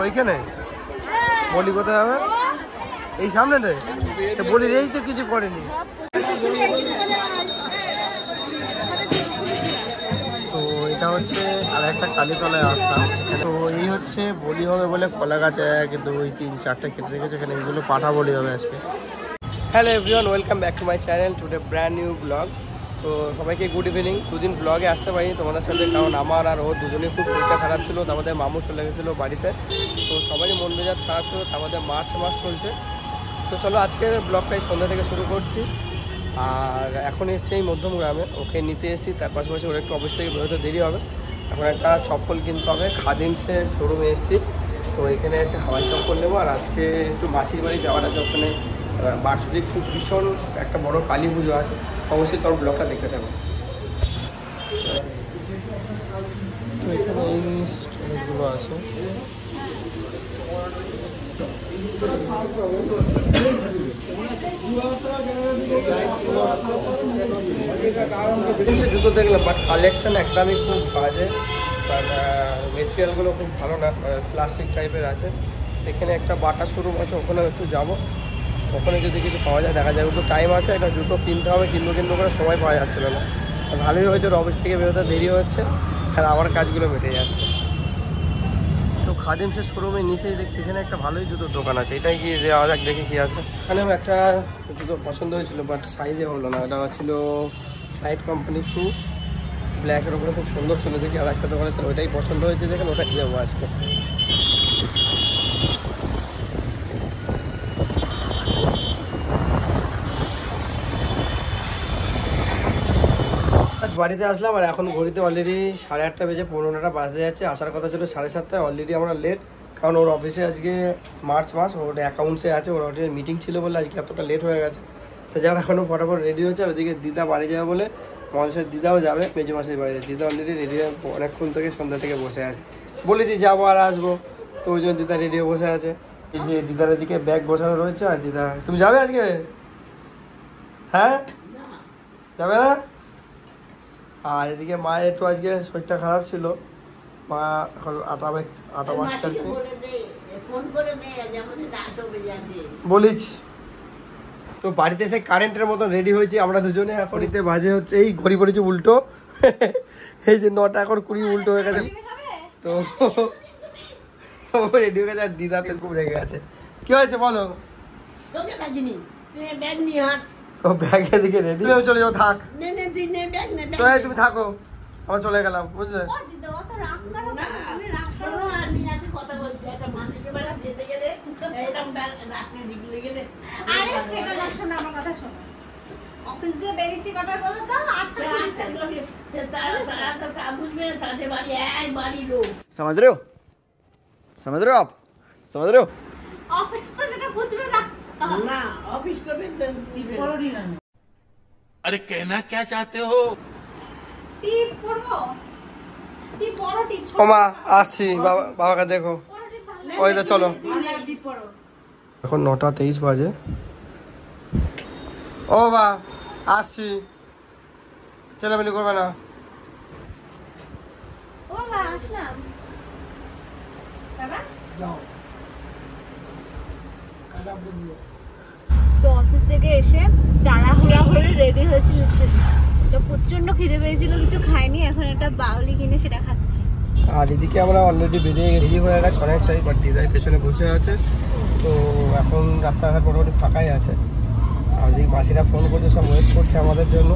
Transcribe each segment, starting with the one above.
ওইখানে বলি কোথায় হবে? এই সামনে রে বলি এই তো কিছু করেনি। তো এটা হচ্ছে আর একটা কালীতলায় আসলাম। তো এই হচ্ছে বলি হবে বলে কলা গাছ 1 2 3 4টে কেটে রেখেছে এখানে, এগুলো পাঠা বলি হবে আজকে। Hello everyone, welcome back to my channel, today brand new blog. তো সবাইকে গুড ইভিনিং। দুদিন ব্লগে আসতে পারিনি তোমাদের সাথে, কারণ আমার আর ও দুজনেই খুব শরীরটা খারাপ ছিল। আমাদের মামু চলে গেছিলো বাড়িতে, তো সবারই মন মেজাজ খারাপ ছিল। আমাদের মার্চ মাস চলছে। তো চলো আজকের ব্লগটাই সন্ধ্যা থেকে শুরু করছি। আর এখন এসছি এই মধ্যম গ্রামে, ওকে নিতে এসেছি। তার পাশাপাশি ওর একটু অফিস থেকে বেরোতে দেরি হবে। এখন একটা চপ্পল কিনতে হবে, খাদিমসের শোরুমে এসেছি। তো এখানে একটা হাওয়াই চপ্পল নেবো। আর আজকে একটু মাসির বাড়ি যাওয়ার আছে, ওখানে বার্ষিক খুব ভীষণ একটা বড় কালী পুজো আছে। অবশ্যই তোর ব্লগটা দেখতে থাকো। তো এখানে এই স্টোরগুলো আছে। জুতো দেখলাম, বাট কালেকশন একদমই খুব বাজে। বাট মেটেরিয়ালগুলো খুব ভালো না, প্লাস্টিক টাইপের আছে। এখানে একটা বাটা শোরুম আছে, ওখানে একটু যাবো। ওখানে যদি কিছু পাওয়া যায় দেখা যায়। একটু টাইম আছে, একটা জুতো কিনতে হবে, কিনবো করে সময় পাওয়া যাচ্ছিলো না। ভালোই হয়েছে, ওর অফিস থেকে বেরোতে দেরি হচ্ছে আর আমার কাজগুলো বেটে যাচ্ছে। তো খাদিমসের শোরুমের নিচেই দেখছি এখানে একটা ভালোই জুতোর দোকান আছে। এটাই কি যাওয়া যাক, দেখি কী আছে। এখানেও একটা জুতো পছন্দ হয়েছিল, বাট সাইজে হলো না। এটা ছিল ফ্লাইট কোম্পানির শু, ব্ল্যাকের ওপরে খুব সুন্দর ছিল। দেখি আর একটা দোকানে তাহলে ওইটাই পছন্দ হয়েছে, যেখানে ওটাই যাবো আজকে। বাড়িতে আসলাম আর এখন ঘড়িতে অলরেডি 8:30 বেজে 15টা বাজতে যাচ্ছে। আসার কথা ছিল 7:30। অলরেডি আমরা লেট, কারণ ওর অফিসে আজকে মার্চ মাস, ওর অ্যাকাউন্টসে আছে, ওর ওটা মিটিং ছিল বলে আজকে এতটা লেট হয়ে গেছে। তো যারা এখনও ফটাফট রেডি হচ্ছে। আর ওদিকে দিদা বাড়ি যাবে বলে মানুষের দিদাও যাবে মেজো মাসের বাড়িতে। দিদা অলরেডি রেডি হয়ে অনেকক্ষণ থেকে সন্ধ্যা থেকে বসে আছে। বলেছি যাবো আর আসবো, তো ওই জন্য দিদা রেডি হয়ে বসে আছে। এই যে দিদার এদিকে ব্যাগ গোছানো রয়েছে। আর দিদা, তুমি যাবে আজকে? হ্যাঁ যাবে না? আর এদিকে মায়ের একটু আজকে শরীরটা খারাপ ছিল। মা এখন আটা মাখছে। বলিস তো বাড়িতে এসে কারেন্টের মতন রেডি হয়েছি আমরা দুজনে। এখন এতে বাজে হচ্ছে, এই ঘড়ি পড়েছে উল্টো। এই যে 9টা এখন 20 উল্টো হয়ে গেছে। তো রেডি হয়ে গেছে। আর দিদাতে খুব রেগে গেছে। কি হয়েছে বলো? ও ব্যাগে দিকে রেডি হয়ে চলে যাও। থাক তুমি থাকো, আমরা চলে গেলাম, বুঝলে? समझ रहे हो? समझ रहे हो आप? समझ रहे हो? ऑफिस तो যেটা বুঝবে না না অফিস করবে পড়ি না। अरे कहना क्या चाहते हो? টিপ পড়বো, টিপ বড় টিপ ছোট। ওমা আসছি, বাবাকে দেখো। ওই তো চলো, এখন 9:23 বাজে। ও বা আসছি, চেলাবেলি করবে না। ও বা আসলাম বাবা যাও। তো অফিস থেকে এসে তাড়াহুড়া করে রেডি হয়েছি, তো প্রচন্ড খিদে পেয়েছিল, কিছু খাইনি। এখন একটা বাউলি কিনে সেটা খাচ্ছি। আর এদিকে আমরা অলরেডি বেরিয়ে রেডি হয়ে গেছে অনেকটাই, বাট দিদাই পেছনে বসে আছে। তো এখন রাস্তাঘাট মোটামুটি ফাঁকাই আছে। আর এদিকে মাসিরা ফোন করছে, সব ওয়েট করছে আমাদের জন্য।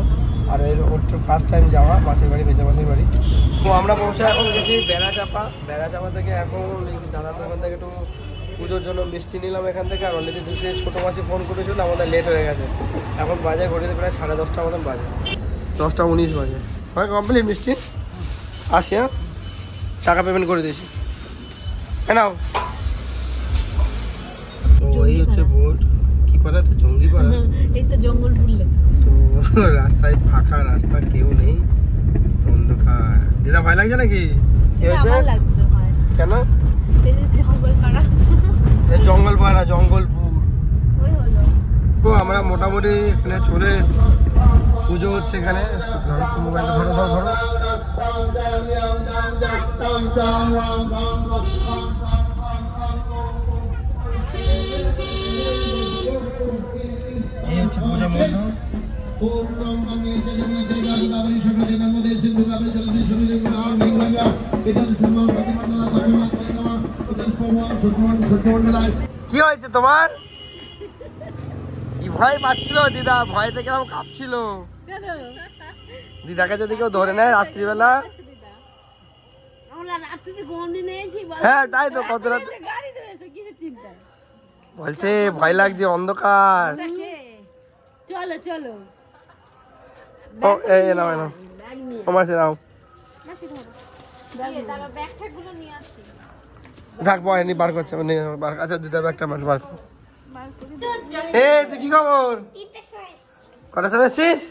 আর ওর তো ফার্স্ট টাইম যাওয়া মাসির বাড়ি, মেজো মাসির বাড়ি। তো আমরা পৌঁছে এখন গেছি বেড়াচাপা থেকে। এখন দাদার দোকান থেকে একটু পুজোর জন্য মিষ্টি নিলাম এখান থেকে। আর অলরেডি দুপুরে ছোটো মাসি ফোন করেছিল, আমাদের লেট হয়ে গেছে। এখন বাজে ঘড়িতে প্রায় 10:30 মতন বাজে, 10:19 বাজে। হয় কমপ্লিট মিষ্টি, আসি। হ্যাঁ, টাকা পেমেন্ট করে দিয়েছি, হ্যাঁ নাও। তো এই হচ্ছে বোর্ড, কি পাড়া? জঙ্গিপাড়া। এই তো জঙ্গল ফুললে। তো রাস্তায় ফাঁকা রাস্তা, কেউ নেই, অন্ধকার। দিদা ভয় লাগছে নাকি? কি হয়েছে? ভালো লাগছে। কেন? এই যে জঙ্গলপাড়া, এই জঙ্গলপাড়া, জঙ্গলপুর। ওই হলো। তো আমরা মোটামুটি এখানে চলে এসেছি। পুজো হচ্ছে এখানে। ধরো মোবাইলটা, ধরো ধরো ধরো। কি হয়েছে তোমার? কি ভয় পাচ্ছিল দিদা? ভয়তে কিরকম কাঁপছিল। দিদাকে যদি কেউ ধরে নেয় রাত্রিবেলা। হ্যাঁ তাই তো, কত রাত বলছে ভয় লাগছে, অন্ধকার। চলো চলো ও এই নাও নাও, আমার সে নাও। থাক বয়নি, বার করছে বার। আচ্ছা দিদা ব্যাগটা বার কর। এ তুই কি খবর? কটা সময় এসছিস?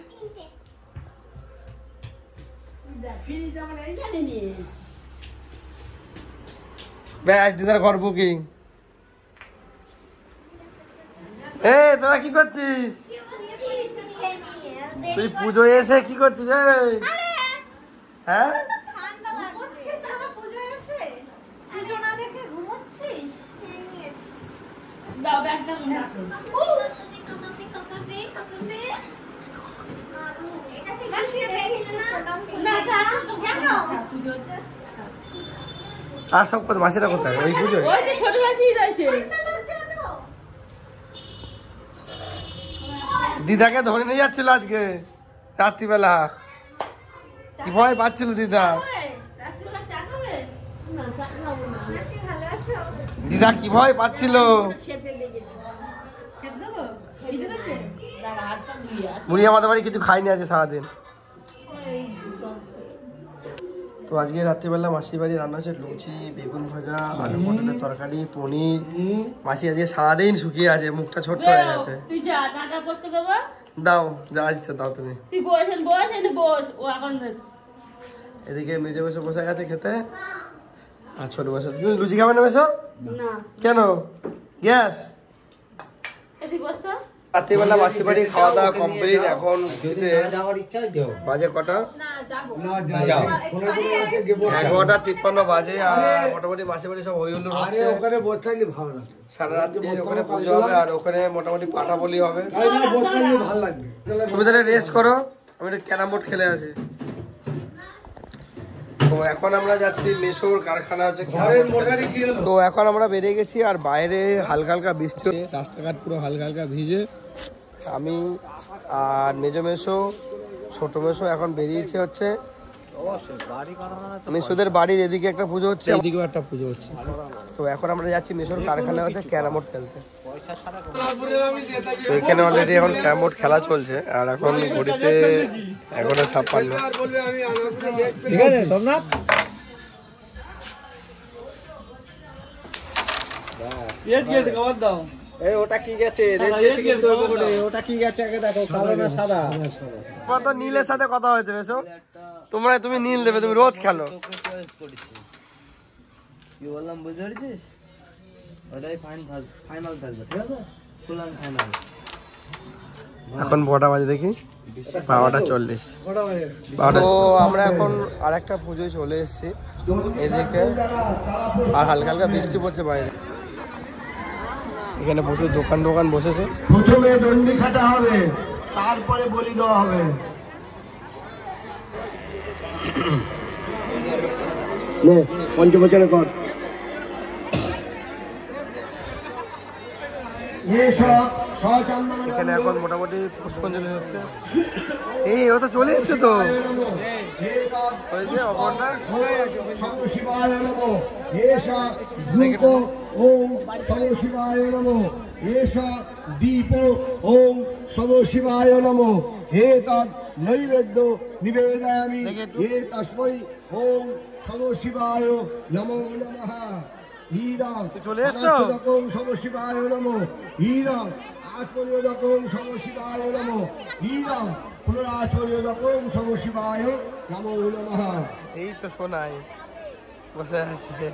ব্যাস দিদার ঘর বুকিং। এ তোরা কি করছিস? তুই পুজো এসে কি করছিস? হ্যাঁ আর সব কথা মাসিরা কোথায়? ওই পুজো ছোট মাসি রয়েছে। দিদাকে ধরে নিয়ে যাচ্ছিল আজকে রাত্রিবেলা। কি ভয় পাচ্ছিল দিদা। দিদা কি ভয় পাচ্ছিল। বুড়ি আমাদের বাড়ি কিছু খাইনি আজকে সারাদিন। তো আজকে রাত্রিবেলা মাসির বাড়ি রান্না হচ্ছে লুচি, বেগুন ভাজা, আলু পটলের তরকারি, পনির। মাসি আজকে সারাদিন শুকিয়ে আছে, মুখটা ছোট্ট হয়ে গেছে। দাও যা ইচ্ছা দাও তুমি। এদিকে মেজে বসে বসে গেছে খেতে, আর ছোট বসে। তুমি লুচি খাবে না মেশো? কেন? গ্যাস? রাত্রিবেলা মাসির বাড়ি খাওয়া দাওয়া কমপ্লিট। এখন বাজে কটা? 11:53 বাজে। আর মোটামুটি মাসির বাড়ি সব হই হুল্লোড় হচ্ছে। সারা রাত্রি ওখানে পুজো হবে, আর ওখানে মোটামুটি পাঠা বলি হবে। তুমি তাহলে রেস্ট করো, আমি একটা ক্যারাম বোর্ড খেলে আসি। তো এখন আমরা যাচ্ছি মেশোর কারখানা হচ্ছে। তো এখন আমরা বেরিয়ে গেছি, আর বাইরে হালকা হালকা বৃষ্টি হচ্ছে, রাস্তাঘাট পুরো হালকা হালকা ভিজে। আমি আর মেজো মেশো, ছোট মেশো এখন বেরিয়েছে হচ্ছে মেশোদের বাড়ির এদিকে একটা পুজো হচ্ছে, এদিকেও একটা পুজো হচ্ছে। তো এখন আমরা যাচ্ছি মেশোর কারখানা হচ্ছে ক্যারাম বোর্ড খেলতে। তো এখানে অলরেডি এখন ক্যারাম বোর্ড খেলা চলছে, আর এখন ঘড়িতে 11:56। ঠিক আছে সোমনাথ, ওটা কি গেছে? ওটা কি গেছে আগে দেখো, কালো না সাদা? কত নীলের সাথে কথা হয়েছে বেশো। তুমি নীল দেবে, তুমি রোজ খেলো। কি বললাম বুঝতে পারছিস? ওটাই ফাইনাল থাকবে, ঠিক আছে? ফুল ফাইনাল। এখন 12টা বাজে দেখি, 12:40। তো আমরা এখন আর একটা পুজোয় চলে এসেছি এদিকে, আর হালকা হালকা বৃষ্টি পড়ছে বাইরে। এখানে প্রচুর দোকান বসেছে। প্রথমে দণ্ডি খাটা হবে, তারপরে বলি দেওয়া হবে। পঞ্চবচনে কর। এখানে এখন মোটামুটি পুষ্পাঞ্জলি হচ্ছে। এই ও তো চলে এসছে তো, ওই যে অপর্ণা। শিবায় নমো এষা ধূপ ওম সব শিবায় নমো এষা দীপ ওম সব শিবায় নমো এতদ নৈবেদ্য নিবেদয়ামি এতস্मै ওম সব শিবায় নমো নমঃ। ঈদং চলে এসছো? সব শিবায় নমো ঈদং আচর্যকং সব শিবায় নমো ঈদং পুনরাচর্যকং সব শিবায় নমো নমঃ। এই তো শোনাই বসে আছে।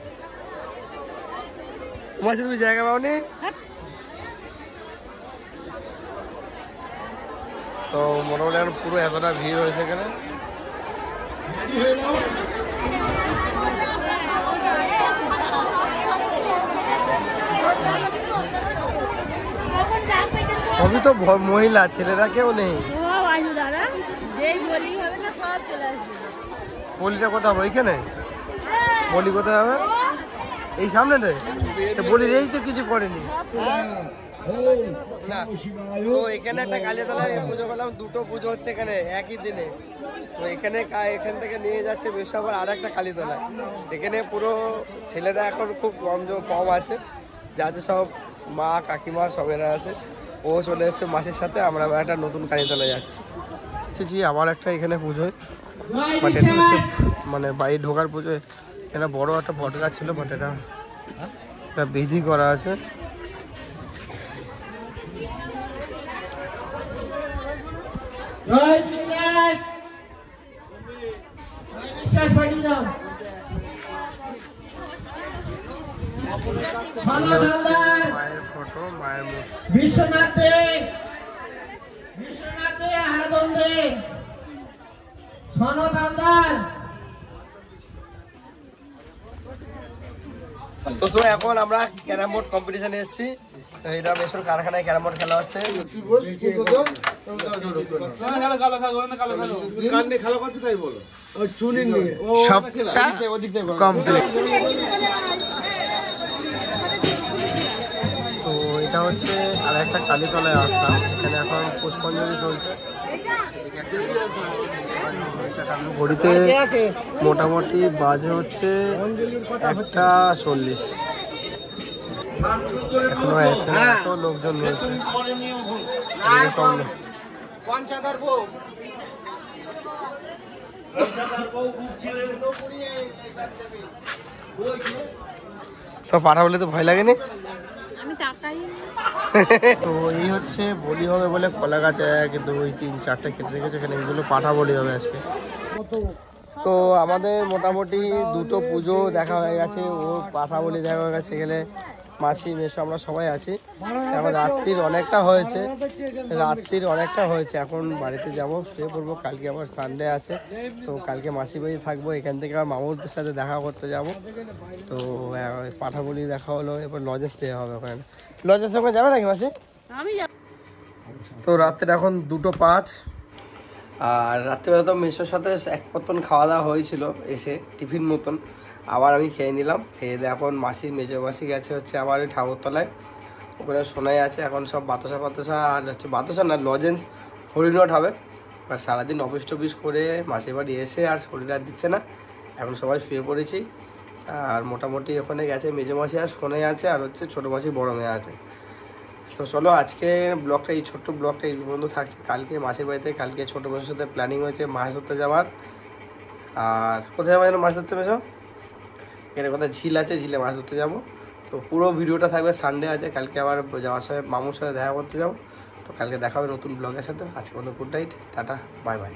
তোমার তুমি জায়গা পাওনি? তো মোটামুটি এখন পুরো এতটা ভিড় হয়েছে এখানে। সবই তো মহিলা, ছেলেরা কেউ নেই। সব চলে আসবে। বলিটা কোথায় হবে? এইখানে বলি কোথায় হবে? এই সামনেতে বলির এই তো কিছু করেনি না। তো এখানে একটা কালীতলায় পুজো করলাম, দুটো পুজো হচ্ছে এখানে একই দিনে। তো এখান থেকে নিয়ে যাচ্ছে বেশি আবার আর একটা কালীতলায়। এখানে পুরো ছেলেরা এখন খুব কম আছে, যাচ্ছে সব মা কাকিমা সবেরা আছে। ও চলে এসছে মাসির সাথে, আমরা একটা নতুন কালীতলায় যাচ্ছি। আবার একটা এখানে পুজোয়, বাট এটা হচ্ছে মানে বাড়ি ঢোকার পুজোয়। এটা বড় একটা বট গাছ ছিল, বাট এটা বিধি করা আছে। মায়ের ফটো, মায়ের বিশ্বনাথে হারাদন্দে সনদ আন্দার। তো এখন আমরা ক্যারাম বোর্ড কম্পিটিশনে এসেছি। এটা মেশোর কারখানায় ক্যারাম বোর্ড খেলা হচ্ছে। তো এটা হচ্ছে আর একটা কালীতলায় আসলাম, এখানে এখন পুষ্পাঞ্জলি চলছে। ঘড়িতে মোটামুটি বাজে হচ্ছে 1:40। এখনো এত লোকজন রয়েছে। তো পাঠা বলে তো ভয় লাগেনি? আমি টাকাই তো এই হচ্ছে বলি হবে বলে কলা গাছ 1 2 3 4টে কেটে রেখেছে এখানে, এগুলো পাঠা বলি হবে আজকে। তো আমাদের মোটামুটি দুটো পুজো দেখা হয়ে গেছে, ও পাঠা বলি দেখা হয়ে গেছে। এখানে মাসি মেশো আমরা সবাই আছি। এখন রাত্রির অনেকটা হয়েছে, এখন বাড়িতে যাব, শুয়ে পড়বো। কালকে আবার সানডে আছে, তো কালকে মাসি বাড়ি থাকবো। এখান থেকে আবার মামুদের সাথে দেখা করতে যাব। তো পাঠা বলি দেখা হলো, এরপর লজে স্টে হবে ওখানে। লজের সঙ্গে যাবে নাকি মাসি? তো রাত্রে এখন 2:05। আর রাত্রিবেলা তো মেশোর সাথে এক মতন খাওয়া দাওয়া হয়েছিল, এসে টিফিন মতন। আবার আমি খেয়ে নিলাম, খেয়ে দিয়ে এখন মাসি মেজো মাসি গেছে হচ্ছে আবার ওই ঠাকুরতলায়, ওখানে সোনাই আছে। এখন সব বাতাসা আর হচ্ছে বাতাসা না লজেন্স হরিণট হবে। আর সারাদিন অফিস টফিস করে মাসি বাড়ি এসে আর শরীর আর দিচ্ছে না, এখন সবাই শুয়ে পড়েছি। আর মোটামুটি ওখানে গেছে মেজো মাসি আর সোনাই আছে, আর হচ্ছে ছোটো মাসি বড় মেয়ে আছে। তো চলো আজকে ব্লগটা, এই ছোট্ট ব্লগটা এই পর্যন্ত থাকছে। কালকে মাসির বাড়িতে, কালকে ছোটো মাসির সাথে প্ল্যানিং হয়েছে মাছ ধরতে যাওয়ার। আর কোথায় যাবো যেন মাছ ধরতে পেছো? এখানে কোথায় ঝিল আছে, ঝিলে মাছ ধরতে যাবো। তো পুরো ভিডিওটা থাকবে, সানডে আছে, কালকে আবার যাওয়ার সময় মামুর সাথে দেখা করতে যাবো। তো কালকে দেখা হবে নতুন ব্লগের সাথে। আজকে মতো good night, tata, bye bye.